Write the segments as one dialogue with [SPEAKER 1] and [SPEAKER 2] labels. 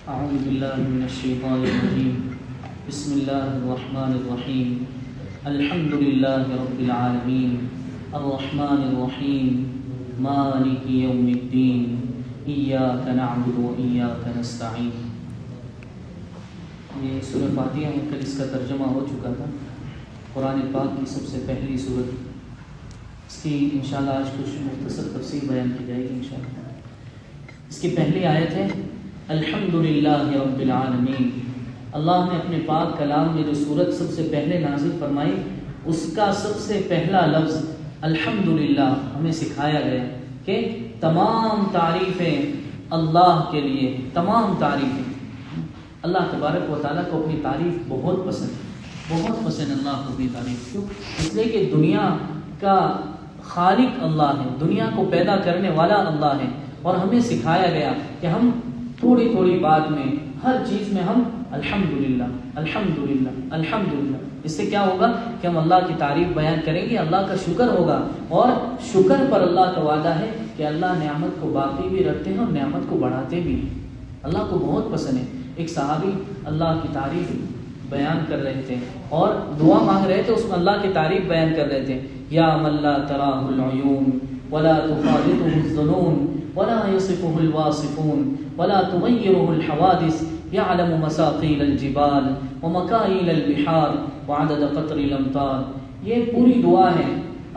[SPEAKER 1] اعوذ باللہ من الشیطان الرجیم بسم اللہ الرحمن الرحیم الحمد للہ رب العالمین الرحمن الرحیم مالک یوم الدین ایاک نعبد و ایاک نستعین۔ یہ سورہ فاتحہ ہے، کل اس کا ترجمہ ہو چکا تھا۔ قرآن پاک کی سب سے پہلی سورت، اس کی انشاءاللہ آج کچھ مختصر تفسیر بیان کی جائے گی انشاءاللہ۔ اس کی پہلی آیت ہے الحمدللہ رب العالمین۔ اللہ نے اپنے پاک کلام میں جو سورت سب سے پہلے نازل فرمائی، اس کا سب سے پہلا لفظ الحمدللہ ہمیں سکھایا گیا کہ تمام تعریفیں اللہ کے لیے، تمام تعریفیں۔ اللہ تبارک و تعالیٰ کو اپنی تعریف بہت پسند ہے، بہت پسند اللہ کو اپنی تعریف۔ کیوں؟ اس لیے کہ دنیا کا خالق اللہ ہے، دنیا کو پیدا کرنے والا اللہ ہے، اور ہمیں سکھایا گیا کہ ہم تھوڑی تھوڑی بات میں، ہر چیز میں ہم الحمدللہ الحمدللہ الحمدللہ۔ اس سے کیا ہوگا کہ ہم اللہ کی تعریف بیان کریں گے، اللہ کا شکر ہوگا، اور شکر پر اللہ کا وعدہ ہے کہ اللہ نعمت کو باقی بھی رکھتے ہیں اور نعمت کو بڑھاتے بھی ہیں۔ اللہ کو بہت پسند ہے۔ ایک صحابی اللہ کی تعریف بیان کر رہے تھے اور دعا مانگ رہے تھے، اس میں اللہ کی تعریف بیان کر رہے تھے۔ یا من لا تراہ العیون ولا تخالطه الظنون ولا يصفه الواصفون ولا تغيره الحوادث يعلم مساقيل الجبال ومكاييل البحار وعدد قطر الامطار۔ یہ پوری دعا ہے۔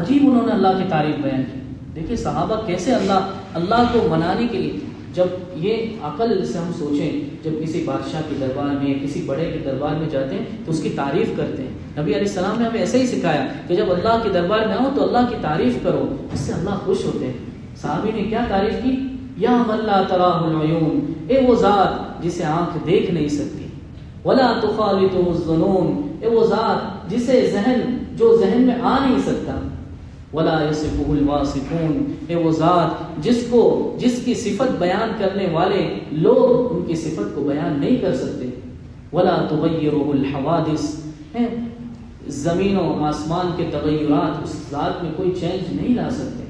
[SPEAKER 1] عجیب انہوں نے اللہ کی تعریف بیان کی۔ دیکھیں صحابہ کیسے اللہ کو منانے کے لیے، جب یہ عقل سے ہم سوچیں، جب کسی بادشاہ کے دربار میں یا کسی بڑے کے دربار میں جاتے ہیں تو اس کی تعریف کرتے ہیں۔ نبی علیہ السلام نے ہمیں ایسے ہی سکھایا کہ جب اللہ کے دربار میں آؤ تو اللہ کی تعریف کرو، اس سے اللہ خوش ہوتے ہیں۔ صحابی نے کیا تعریف کی؟ یا من لا تراہ العیون، اے وہ ذات جسے آنکھ دیکھ نہیں سکتی، ولا تخالطه الظنون، اے وہ ذات جسے جو ذہن میں آ نہیں سکتا، ولا يصفه الواصفون، اے وہ ذات جس کی صفت بیان کرنے والے لوگ ان کی صفت کو بیان نہیں کر سکتے، ولا تغيره الحوادث، زمین و آسمان کے تغیرات اس ذات میں کوئی چینج نہیں لا سکتے۔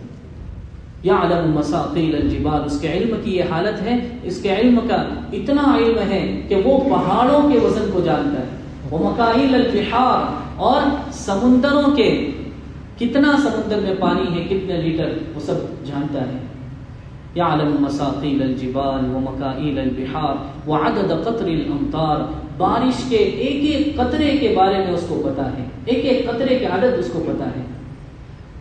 [SPEAKER 1] یعلم مساقیل الجبال، اس کے علم کی یہ حالت ہے، اس کے علم کا اتنا علم ہے کہ وہ پہاڑوں کے وزن کو جانتا ہے، ومکائیل البحار، اور سمندروں کے کتنا سمندر میں پانی ہے، کتنے لیٹر، وہ سب جانتا ہے۔ یعلم مساقیل الجبال ومکائیل البحار وعدد قطر الامطار، بارش کے ایک ایک قطرے کے بارے میں اس کو پتا ہے، ایک ایک قطرے کے عدد اس کو پتا ہے۔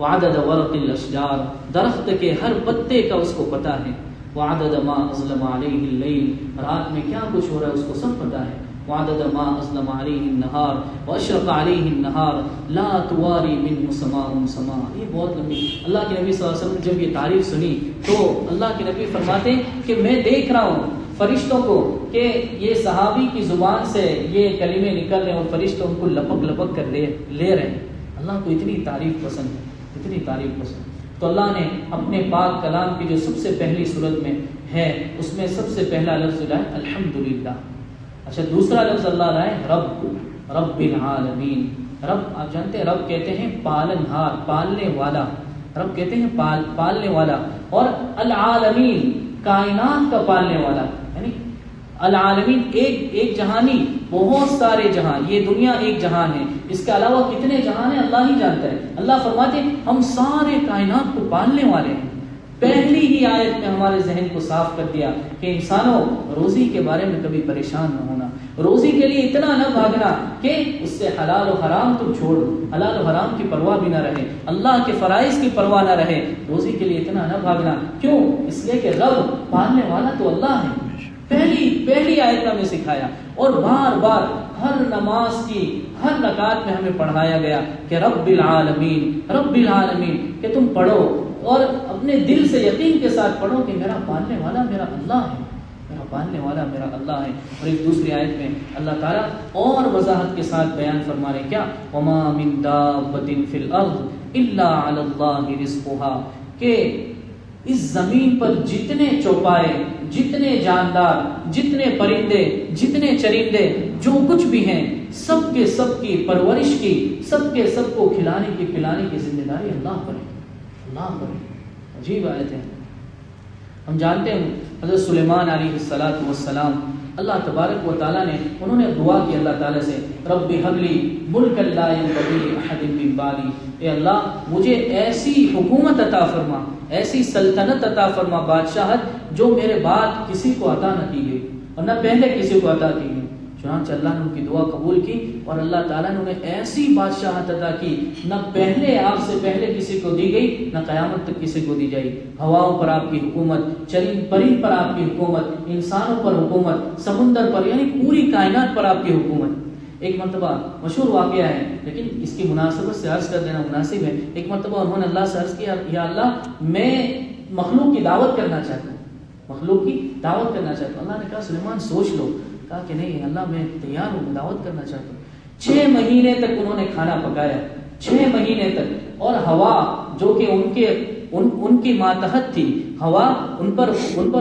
[SPEAKER 1] وعدد ورق الاشجار، درخت کے ہر پتے کا اس کو پتا ہے۔ وعدد ما اظلم علیہ اللیل، رات میں کیا کچھ ہو رہا ہے اس کو سب پتا ہے۔ وعدد ما اظلم علیہ النہار واشرق علیہ النہار لا تواری منہ سماء سماء۔ یہ بہت لمبی، اللہ کے نبی صلی اللہ علیہ وسلم نے جب یہ تعریف سنی تو اللہ کے نبی فرماتے ہیں کہ میں دیکھ رہا ہوں فرشتوں کو کہ یہ صحابی کی زبان سے یہ کلمے نکل رہے ہیں اور فرشتے ان کو لپک لپک کر لے رہے ہیں۔ اللہ کو اتنی تعریف پسند ہے، اتنی تعریف پسند۔ تو اللہ نے اپنے پاک کلام کی جو سب سے پہلی صورت میں ہے، اس میں سب سے پہلا لفظ لائے الحمدللہ۔ اچھا، دوسرا لفظ اللہ لائے رب العالمین۔ رب آپ جانتے ہیں، رب کہتے ہیں پالن ہار، پالنے والا، رب کہتے ہیں پالنے والا، اور العالمین کائنات کا پالنے والا، یعنی العالمین ایک جہانی، بہت سارے جہان، یہ دنیا ایک جہان ہے، اس کے علاوہ کتنے جہان ہیں اللہ ہی جانتا ہے۔ اللہ فرماتے ہیں ہم سارے کائنات کو پالنے والے ہیں۔ پہلی ہی آیت میں ہمارے ذہن کو صاف کر دیا کہ انسانوں، روزی کے بارے میں کبھی پریشان نہ ہونا، روزی کے لیے اتنا نہ بھاگنا کہ اس سے حلال و حرام تم چھوڑ دو، حلال و حرام کی پرواہ بھی نہ رہے، اللہ کے فرائض کی پرواہ نہ رہے، روزی کے لیے اتنا نہ بھاگنا۔ کیوں؟ اس لیے کہ رب پالنے والا تو اللہ ہے۔ پہلی آیت میں ہمیں سکھایا، اور بار بار ہر نماز کی ہر رکعت میں ہمیں پڑھایا گیا کہ رب العالمین، کہ تم پڑھو اور اپنے دل سے یقین کے ساتھ پڑھو کہ میرا پالنے والا میرا اللہ ہے، میرا پالنے والا میرا اللہ ہے۔ اور ایک دوسری آیت میں اللہ تعالیٰ اور وضاحت کے ساتھ بیان فرما رہے کیا؟ وما من دابۃ فی الارض الا علی اللہ رزقها، کہ اس زمین پر جتنے چوپائے، جتنے جاندار، جتنے پرندے، جتنے چرندے، جو کچھ بھی ہیں، سب کے سب کی پرورش کی، سب کے سب کو کھلانے کی پلانے کی ذمہ داری اللہ پر ہے، اللہ پر ہے۔ عجیب آیت ہے۔ ہم جانتے ہیں حضرت سلیمان علیہ السلام اللہ تبارک و تعالیٰ نے انہوں نے دعا کی اللہ تعالیٰ سے، رب حبلی ملک لا ينبغي لأحد من بعدی، اے اللہ مجھے ایسی حکومت عطا فرما، ایسی سلطنت عطا فرما، بادشاہت جو میرے بعد کسی کو عطا نہ کی گئی اور نہ پہلے کسی کو عطا کی گئی۔ چنانچہ اللہ نے ان کی دعا قبول کی اور اللہ تعالیٰ نے انہیں ایسی بادشاہت عطا کی نہ پہلے آپ سے پہلے کسی کو دی گئی، نہ قیامت تک کسی کو دی جائے گی۔ ہواؤں پر آپ کی حکومت، چرند پرند پر آپ کی حکومت، انسانوں پر حکومت، سمندر پر، یعنی پوری کائنات پر آپ کی حکومت۔ ایک مرتبہ مشہور واقعہ ہے لیکن اس کی مناسبت سے عرض کر دینا مناسب ہے۔ ایک مرتبہ انہوں نے اللہ سے عرض کیا، یا اللہ میں مخلوق کی دعوت کرنا چاہتا ہوں، مخلوق کی دعوت کرنا چاہتا ہوں۔ اللہ نے کہا سلیمان سوچ لو۔ کہا کہ نہیں اللہ میں تیار ہوں، دعوت کرنا چاہتا ہوں۔ 6 مہینے تک انہوں نے کھانا پکایا، 6 مہینے تک، اور ہوا جو کہ ان کی ماتحت تھی، ہوا ان پر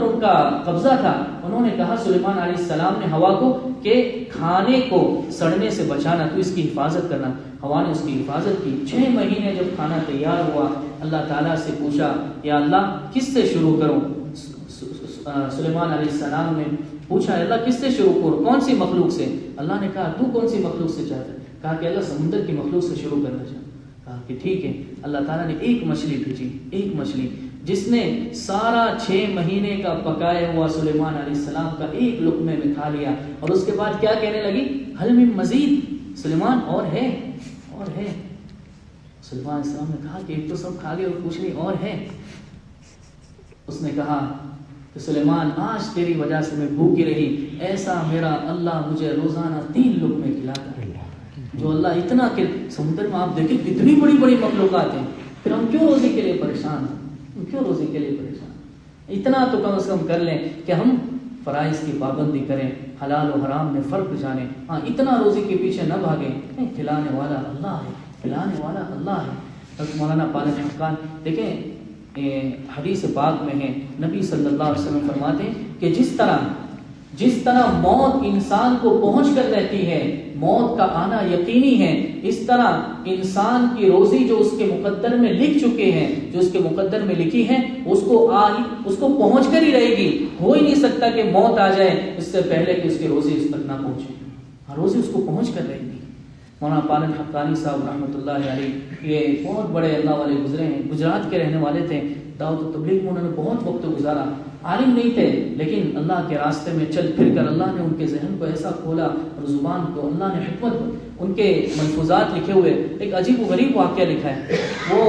[SPEAKER 1] ان کا قبضہ تھا، انہوں نے کہا سلیمان علیہ السلام نے ہوا کو کہ کھانے کو سڑنے سے بچانا، تو اس کی حفاظت کرنا۔ ہوا نے اس کی حفاظت کی۔ 6 مہینے جب کھانا تیار ہوا، اللہ تعالیٰ سے پوچھا یا اللہ کس سے شروع کروں؟ سلیمان علیہ السلام نے پوچھا اللہ کس سے شروع کروں، کون سی مخلوق سے؟ اللہ نے کہا تو کون سی مخلوق سے چاہتا ہے؟ کہا کہ اللہ سمندر کی مخلوق سے شروع کرنا چاہتا۔ کہا کہ ٹھیک ہے۔ اللہ تعالیٰ نے ایک مچھلی بھیجی، ایک مچھلی جس نے سارا 6 مہینے کا پکایا ہوا سلیمان علیہ السلام کا ایک لقمے میں کھا لیا، اور اس کے بعد کیا کہنے لگی؟ حل من مزید، سلیمان اور ہے، اور ہے۔ سلیمان علیہ السلام نے کہا کہ ایک تو سب کھا گیا اور پوچھ رہی اور ہے۔ اس نے کہا کہ سلیمان آج تیری وجہ سے میں بھوکی رہی، ایسا میرا اللہ مجھے روزانہ 3 لقمے کھلاتا ہے۔ جو اللہ اتنا کہ سمندر میں آپ دیکھیں کتنی بڑی بڑی مخلوقات ہیں، پھر ہم کیوں روزی کے لیے پریشان ہیں؟ کیوں روزی کے لیے پریشان ہیں؟ اتنا تو کم از کم کر لیں کہ ہم فرائض کی پابندی کریں، حلال و حرام میں فرق جانیں۔ ہاں اتنا روزی کے پیچھے نہ بھاگیں، کھلانے والا اللہ ہے، کھلانے والا اللہ ہے۔ حضرت مولانا پالن حقان دیکھیں حدیث پاک میں ہے، نبی صلی اللہ علیہ وسلم فرماتے ہیں کہ جس طرح موت انسان کو پہنچ کر رہتی ہے، موت کا آنا یقینی ہے، اس طرح انسان کی روزی جو اس کے مقدر میں لکھ چکے ہیں، جو اس کے مقدر میں لکھی ہے، اس کو پہنچ کر ہی رہے گی۔ ہو ہی نہیں سکتا کہ موت آ جائے اس سے پہلے کہ اس کی روزی اس تک نہ پہنچے، روزی اس کو پہنچ کر رہے گی۔ مولانا پالن حقانی صاحب رحمۃ اللہ علیہ یہ بہت بڑے اللہ والے گزرے ہیں، گجرات کے رہنے والے تھے، دعوت و تبلیغ میں انہوں نے بہت وقت گزارا، عالم نہیں تھے لیکن اللہ کے راستے میں چل پھر کر اللہ نے ان کے ذہن کو ایسا کھولا اور زبان کو اللہ نے حکمت، ان کے ملفوظات لکھے ہوئے ایک عجیب و غریب واقعہ لکھا ہے، وہ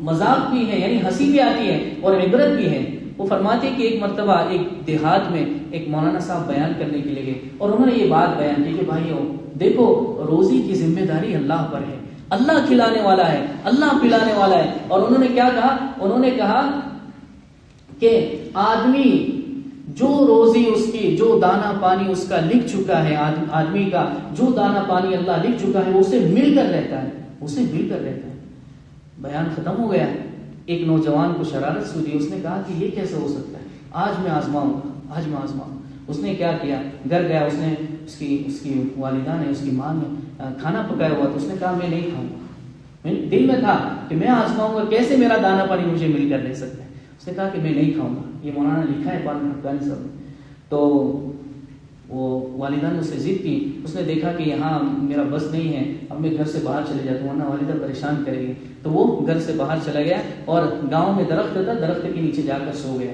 [SPEAKER 1] مذاق بھی ہے یعنی ہنسی بھی آتی ہے اور عبرت بھی ہے۔ وہ فرماتے کہ ایک مرتبہ ایک دیہات میں ایک مولانا صاحب بیان کرنے کے لیے گئے اور انہوں نے یہ بات بیان کی کہ بھائیو دیکھو روزی کی ذمہ داری اللہ پر ہے، اللہ کھلانے والا ہے، اللہ پلانے والا ہے۔ اور انہوں نے کیا کہا؟ انہوں نے کہا کہ آدمی جو روزی اس کی، جو دانا پانی اس کا لکھ چکا ہے، آدمی کا جو دانا پانی اللہ لکھ چکا ہے وہ اسے مل کر رہتا ہے، اسے مل کر رہتا ہے۔ بیان ختم ہو گیا۔ ایک نوجوان کو شرارت سوچی، اس نے کہا کہ یہ کیسے ہو سکتا ہے، آج میں آزماؤں گا، آج میں آزماؤں۔ اس نے کیا کیا، گھر گیا، اس نے اس کی والدہ نے، اس کی ماں نے کھانا پکایا ہوا تو اس نے کہا میں نہیں کھاؤں گا۔ دل میں تھا کہ میں آزماؤں گا، کیسے میرا دانا پانی مجھے مل کر لے سکتا ہے۔ اس نے کہا کہ میں نہیں کھاؤں گا، یہ مولانا نے لکھا ہے پالن حقانی صاحب نے۔ تو وہ والدہ نے اسے ضد کی، اس نے دیکھا کہ یہاں میرا بس نہیں ہے، اب میں گھر سے باہر چلے جاتا ہوں ورنہ والدہ پریشان کرے گی۔ تو وہ گھر سے باہر چلا گیا اور گاؤں میں درخت تھا، درخت کے نیچے جا کر سو گیا۔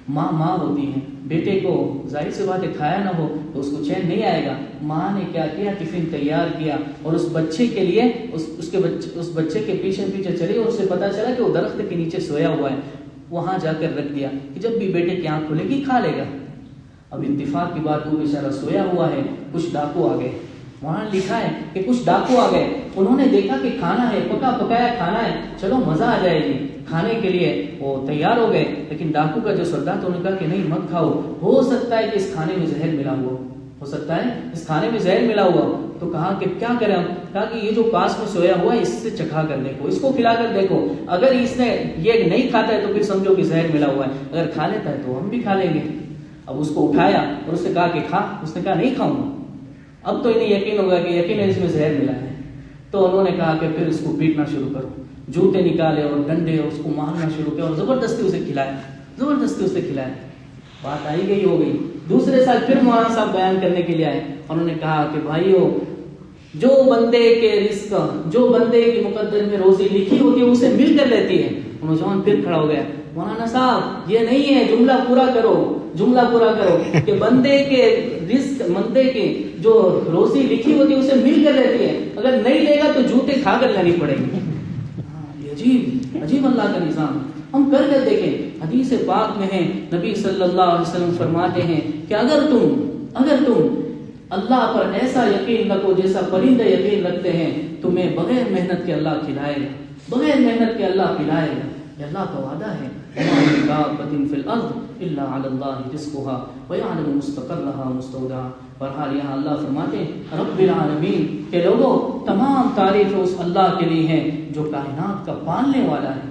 [SPEAKER 1] ماں ہوتی ہے، بیٹے کو ظاہر سی بات ہے کھایا نہ ہو تو اس کو چین نہیں آئے گا۔ ماں نے کیا کیا، ٹفن تیار کیا اور اس بچے کے لیے اس بچے کے پیچھے چلی اور اسے پتا چلا کہ وہ درخت کے نیچے سویا ہوا ہے، وہاں جا کر رکھ دیا کہ جب بھی بیٹے کی آنکھ کھلے گی کھا لے گا۔ اب اتفاق کی بات، وہ بیچارہ سویا ہوا ہے، کچھ ڈاکو آ گئے، وہاں لکھا ہے کہ کچھ ڈاکو آ گئے، انہوں نے دیکھا کہ کھانا ہے، پکا پکایا کھانا ہے، چلو مزہ آ جائے گی کھانے کے لیے، وہ تیار ہو گئے۔ لیکن ڈاکو کا جو سردار تھا انہوں نے کہا کہ نہیں مت کھاؤ، ہو سکتا ہے کہ اس کھانے میں زہر ملا ہوا ہو سکتا ہے اس کھانے میں زہر ملا ہوا۔ تو کہا کہ کیا کریں ہم؟ کہا کہ یہ جو پاس میں سویا ہوا ہے اس سے چکھا کر دیکھو، اس کو کھلا کر دیکھو، اگر اس نے یہ نہیں کھاتا ہے تو پھر سمجھو کہ زہر ملا ہوا ہے، اگر کھا لیتا ہے تو ہم بھی کھا لیں گے۔ اب اس کو اٹھایا اور اس نے کہا کہ کھا، اس نے کہا نہیں کھاؤں گا۔ اب تو انہیں یقین ہوگا کہ یقین ہے اس میں زہر ملا ہے، تو انہوں نے کہا کہ پھر اس کو پیٹنا شروع کرو، جوتے نکالے اور ڈنڈے اور اس کو مارنا شروع کیا اور زبردستی اسے کھلایا۔ بات آئی گئی ہو گئی. دوسرے سال پھر مولانا صاحب بیان کرنے کے لیے آئے. انہوں نے کہا کہ بھائیو، جو بندے کے رزق، جو بندے کی مقدر میں روزی لکھی ہوتی ہے اسے مل کر لیتی ہے. نوجوان پھر کھڑا ہو گیا. مولانا صاحب یہ نہیں ہے، جملہ پورا کرو، جملہ پورا کرو کہ بندے کے رزق، بندے کے جو روزی لکھی ہوتی ہے اسے مل کر لیتی ہے، اگر نہیں لے گا تو جوتے کھا کر لینی پڑے گی. یہ عجیب عجیب اللہ کا نظام. ہم کر کے دیکھیں، حدیث پاک میں ہے، نبی صلی اللہ علیہ وسلم فرماتے ہیں کہ اگر تم اللہ پر ایسا یقین رکھو جیسا پرندے یقین رکھتے ہیں، تمہیں بغیر محنت کے اللہ کھلائے گا، بغیر محنت کے اللہ پلائے گا. یہ اللہ کا وعدہ ہے. بہرحال یہاں اللہ فرماتے ہیں رب العالمین کہ لوگوں تمام تعریف اس اللہ کے لیے ہے جو کائنات کا پالنے والا ہے،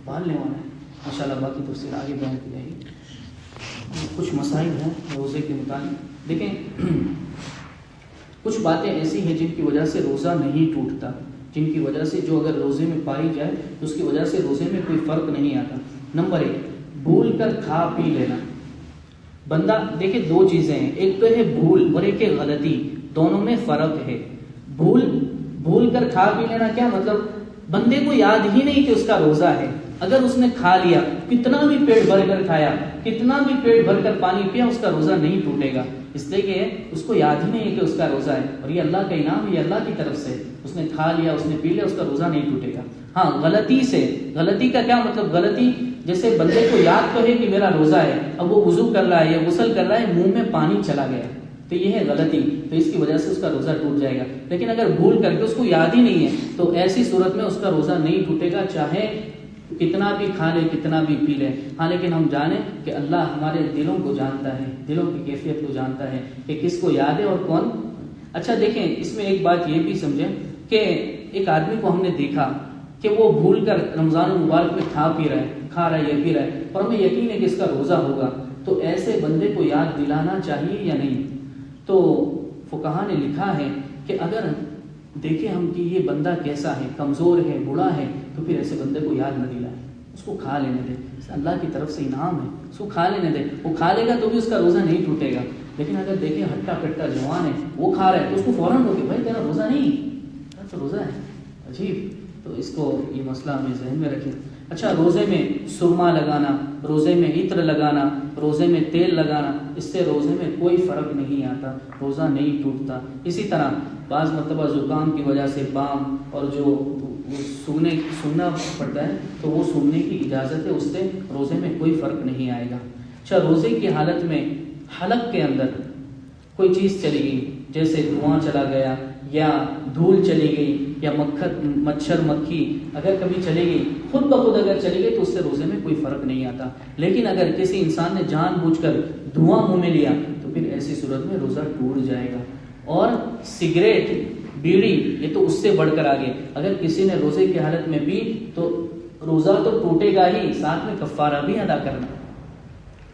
[SPEAKER 1] پالنے والا ہے. ماشاءاللہ باقی تفصیل آگے بیان کی جائے گی. کچھ مسائل ہیں روزے کے متعلق. دیکھیں کچھ باتیں ایسی ہیں جن کی وجہ سے روزہ نہیں ٹوٹتا، جن کی وجہ سے جو اگر روزے میں پائی جائے تو اس کی وجہ سے روزے میں کوئی فرق نہیں آتا. نمبر 1، بھول کر کھا پی لینا. بندہ دیکھیں دو چیزیں ہیں، ایک تو ہے بھول اور ایک ہے غلطی، دونوں میں فرق ہے. بھول کر کھا پی لینا کیا مطلب؟ بندے کو یاد ہی نہیں کہ اس کا روزہ ہے، اگر اس نے کھا لیا، کتنا بھی پیٹ بھر کر کھایا، کتنا بھی پیٹ بھر کر پانی پیا، اس کا روزہ نہیں ٹوٹے گا. اس لیے کہ اس کو یاد ہی نہیں ہے کہ اس کا روزہ ہے، اور یہ اللہ کا انعام ہے، یہ اللہ کی طرف سے. اس نے کھا لیا، اس نے پی لیا، اس کا روزہ نہیں ٹوٹے گا. ہاں غلطی سے، غلطی کا کیا مطلب؟ غلطی جیسے بندے کو یاد تو ہے کہ میرا روزہ ہے، اب وہ وضو کر رہا ہے یا غسل کر رہا ہے، منہ میں پانی چلا گیا، تو یہ ہے غلطی، تو اس کی وجہ سے اس کا روزہ ٹوٹ جائے گا. لیکن اگر بھول کر کے اس کو یاد ہی نہیں ہے تو ایسی صورت میں اس کا روزہ نہیں ٹوٹے گا، چاہے کتنا بھی کھا لے، کتنا بھی پی لے. ہاں لیکن ہم جانیں کہ اللہ ہمارے دلوں کو جانتا ہے، دلوں کی کیفیت کو جانتا ہے کہ کس کو یاد ہے اور کون. اچھا دیکھیں اس میں ایک بات یہ بھی سمجھیں کہ ایک آدمی کو ہم نے دیکھا کہ وہ بھول کر رمضان المبارک میں کھا رہا ہے یا پی رہا ہے، اور ہمیں یقین ہے کہ اس کا روزہ ہوگا، تو ایسے بندے کو یاد دلانا چاہیے یا نہیں؟ تو فقہا نے لکھا ہے کہ اگر دیکھیں ہم کہ یہ بندہ کیسا ہے، کمزور ہے، بوڑھا ہے، تو پھر ایسے بندے کو یاد نہ دلائیں، اس کو کھا لینے دیں. اللہ کی طرف سے انعام ہے، اس کو کھا لینے دیں. وہ کھا لے گا تو بھی اس کا روزہ نہیں ٹوٹے گا. لیکن اگر دیکھیں ہٹا کٹا جوان ہے، وہ کھا رہا ہے، تو اس کو فوراً روکے، بھائی تیرا روزہ نہیں، تو روزہ ہے. عجیب. تو اس کو یہ مسئلہ ہمیں ذہن میں رکھیں. اچھا روزے میں سرما لگانا، روزے میں عطر لگانا، روزے میں تیل لگانا، اس سے روزے میں کوئی فرق نہیں آتا، روزہ نہیں ٹوٹتا. اسی طرح بعض مرتبہ زکام کی وجہ سے بام اور جو سننا پڑتا ہے تو وہ سننے کی اجازت ہے، اس سے روزے میں کوئی فرق نہیں آئے گا. اچھا روزے کی حالت میں حلق کے اندر کوئی چیز چلی گئی، جیسے دھواں چلا گیا یا دھول چلی گئی یا مچھر مکھی اگر کبھی چلی گئی، خود بخود اگر چلی گئی تو اس سے روزے میں کوئی فرق نہیں آتا. لیکن اگر کسی انسان نے جان بوجھ کر دھواں منہ میں لیا تو پھر ایسی صورت میں روزہ ٹوٹ جائے گا. اور سگریٹ، بیڑی، یہ تو اس سے بڑھ کر آگے، اگر کسی نے روزے کی حالت میں پی تو روزہ تو ٹوٹے گا ہی، ساتھ میں کفارہ بھی ادا کرنا.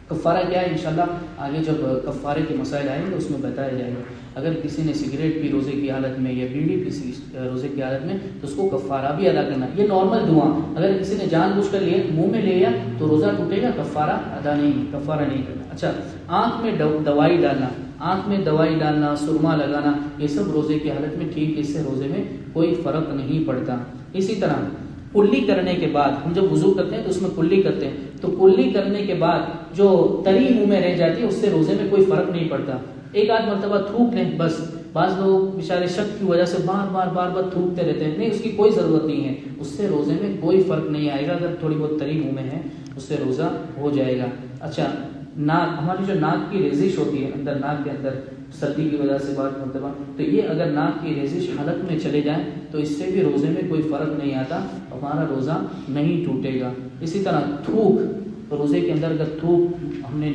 [SPEAKER 1] کفارہ کیا ہے انشاءاللہ آگے جب کفارے کے مسائل آئیں گے اس میں بتایا جائے گا. اگر کسی نے سگریٹ پی روزے کی حالت میں یا بیڑی پی روزے کی حالت میں تو اس کو کفارہ بھی ادا کرنا. یہ نارمل دعا، اگر کسی نے جان بوجھ کر لیے منہ میں لے لیا تو روزہ ٹوٹے گا، کفارہ ادا نہیں، کفارہ نہیں کرنا. اچھا آنکھ میں دوائی ڈالنا، آنکھ میں دوائی ڈالنا، سرما لگانا، یہ سب روزے کی حالت میں ٹھیک، اس سے روزے میں کوئی فرق نہیں پڑتا. اسی طرح کلی کرنے کے بعد، ہم جب وضو کرتے ہیں تو اس میں کلی کرتے ہیں، تو کلی کرنے کے بعد جو تری منہ میں رہ جاتی ہے اس سے روزے میں کوئی فرق نہیں پڑتا. ایک آدھ مرتبہ تھوک لیں بس. بعض لوگ بیچارے شک کی وجہ سے بار بار تھوکتے رہتے ہیں، نہیں، اس کی کوئی ضرورت نہیں ہے، اس سے روزے میں کوئی فرق نہیں آئے گا. اگر تھوڑی بہت تری منہ میں ہے اس سے روزہ ہو جائے گا. اچھا ناک، ہماری جو ناک کی ریزش ہوتی ہے اندر، ناک کے اندر سردی کی وجہ سے بعض مرتبہ، تو یہ اگر ناک کی ریزش حلق میں چلے جائیں تو اس سے بھی روزے میں کوئی فرق نہیں آتا، ہمارا روزہ نہیں ٹوٹے گا. اسی طرح تھوک، روزے کے اندر اگر تھوک ہم نے